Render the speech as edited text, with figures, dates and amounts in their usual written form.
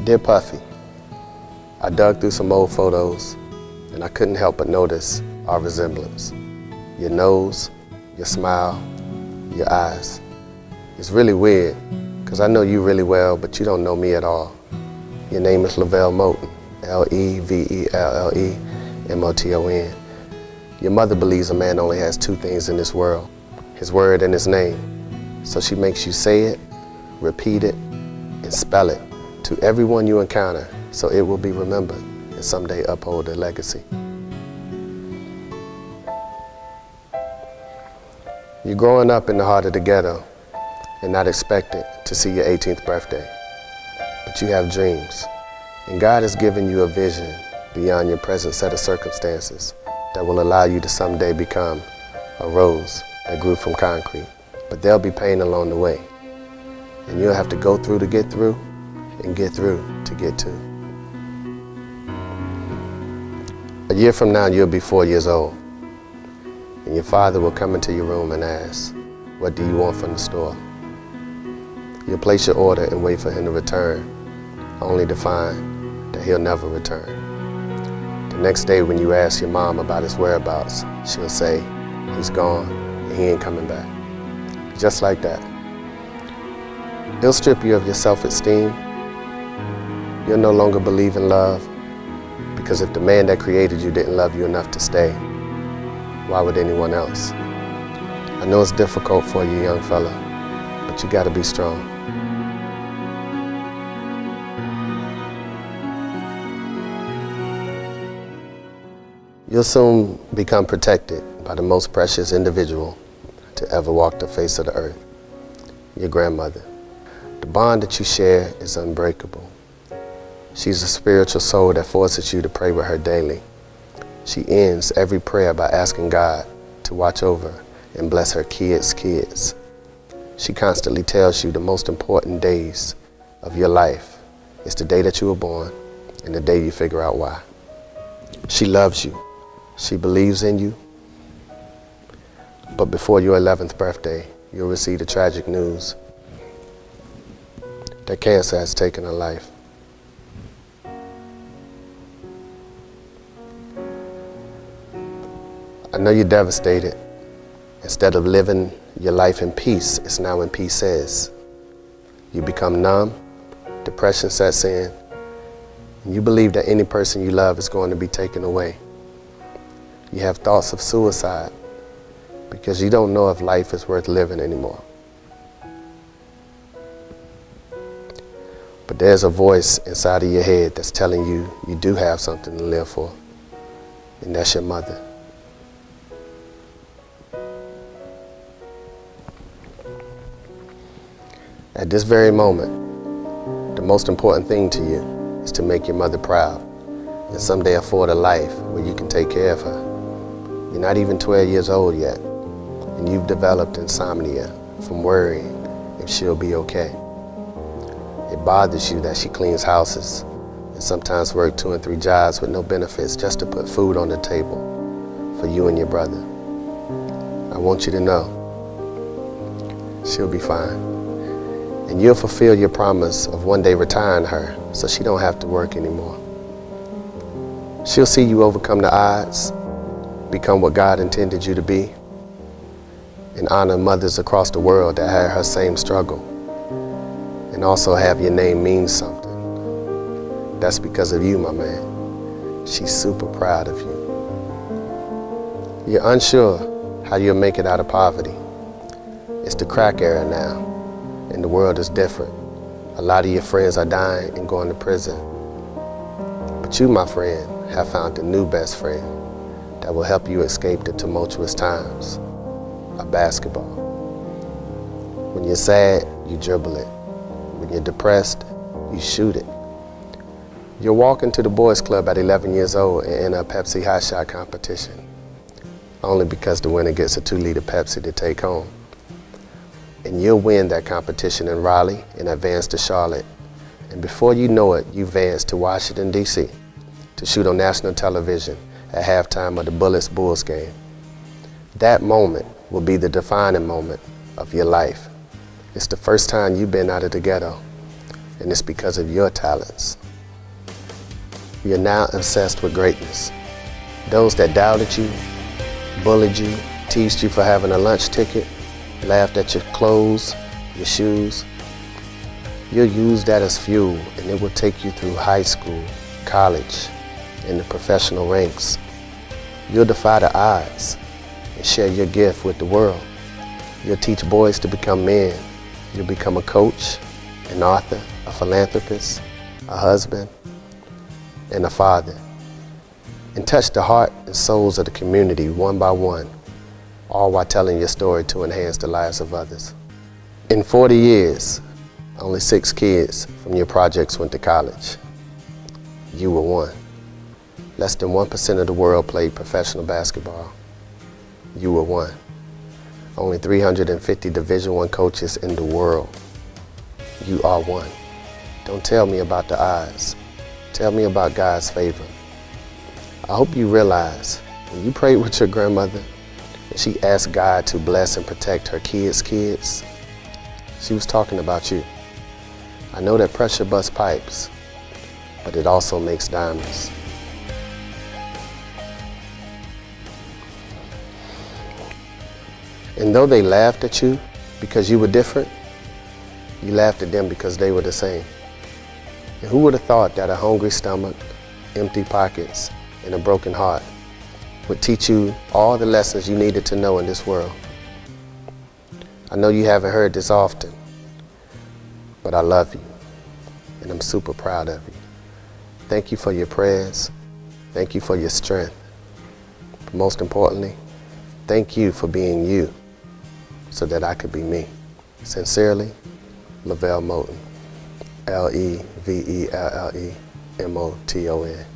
Dear Puffy, I dug through some old photos and I couldn't help but notice our resemblance. Your nose, your smile, your eyes. It's really weird, because I know you really well, but you don't know me at all. Your name is LeVelle Moton, L-E-V-E-L-L-E M-O-T-O-N. Your mother believes a man only has two things in this world, his word and his name. So she makes you say it, repeat it, and spell it to everyone you encounter, so it will be remembered and someday uphold their legacy. You're growing up in the heart of the ghetto and not expected to see your 18th birthday. But you have dreams, and God has given you a vision beyond your present set of circumstances that will allow you to someday become a rose that grew from concrete. But there'll be pain along the way, and you'll have to go through to get through, and get through to get to. A year from now, you'll be 4 years old, and your father will come into your room and ask, "What do you want from the store?" You'll place your order and wait for him to return, only to find that he'll never return. The next day when you ask your mom about his whereabouts, she'll say, "He's gone and he ain't coming back." Just like that. He'll strip you of your self-esteem. You'll no longer believe in love, because if the man that created you didn't love you enough to stay, why would anyone else? I know it's difficult for you, young fella, but you gotta be strong. You'll soon become protected by the most precious individual to ever walk the face of the earth, your grandmother. The bond that you share is unbreakable. She's a spiritual soul that forces you to pray with her daily. She ends every prayer by asking God to watch over and bless her kids' kids. She constantly tells you the most important days of your life is the day that you were born and the day you figure out why. She loves you. She believes in you. But before your 11th birthday, you'll receive the tragic news that cancer has taken her life. I know you're devastated. Instead of living your life in peace, it's now in pieces. You become numb, depression sets in, and you believe that any person you love is going to be taken away. You have thoughts of suicide because you don't know if life is worth living anymore. But there's a voice inside of your head that's telling you you do have something to live for, and that's your mother. At this very moment, the most important thing to you is to make your mother proud and someday afford a life where you can take care of her. You're not even 12 years old yet, and you've developed insomnia from worrying if she'll be okay. It bothers you that she cleans houses and sometimes works 2 and 3 jobs with no benefits just to put food on the table for you and your brother. I want you to know she'll be fine. And you'll fulfill your promise of one day retiring her so she don't have to work anymore. She'll see you overcome the odds, become what God intended you to be, and honor mothers across the world that had her same struggle, and also have your name mean something. That's because of you, my man. She's super proud of you. You're unsure how you'll make it out of poverty. It's the crack era now, and the world is different. A lot of your friends are dying and going to prison. But you, my friend, have found a new best friend that will help you escape the tumultuous times. A basketball. When you're sad, you dribble it. When you're depressed, you shoot it. You'll walk into the boys club at 11 years old and enter a Pepsi hot shot competition, only because the winner gets a 2-liter Pepsi to take home. And you'll win that competition in Raleigh and advance to Charlotte. And before you know it, you advance to Washington, D.C. to shoot on national television at halftime of the Bullets-Bulls game. That moment will be the defining moment of your life. It's the first time you've been out of the ghetto. and it's because of your talents. You're now obsessed with greatness. Those that doubted you, bullied you, teased you for having a lunch ticket, laughed at your clothes, your shoes, you'll use that as fuel, and it will take you through high school, college, and the professional ranks. You'll defy the odds and share your gift with the world. You'll teach boys to become men. You'll become a coach, an author, a philanthropist, a husband, and a father, and touch the heart and souls of the community one by one, all while telling your story to enhance the lives of others. In 40 years, only 6 kids from your projects went to college. You were one. Less than 1% of the world played professional basketball. You were one. Only 350 Division I coaches in the world. You are one. Don't tell me about the odds. Tell me about God's favor. I hope you realize when you prayed with your grandmother and she asked God to bless and protect her kids' kids, she was talking about you. I know that pressure busts pipes, but it also makes diamonds. And though they laughed at you because you were different, you laughed at them because they were the same. And who would have thought that a hungry stomach, empty pockets, and a broken heart would teach you all the lessons you needed to know in this world? I know you haven't heard this often, but I love you, and I'm super proud of you. Thank you for your prayers. Thank you for your strength. But most importantly, thank you for being you so that I could be me. Sincerely, LeVelle Moton. LeVelle Moton.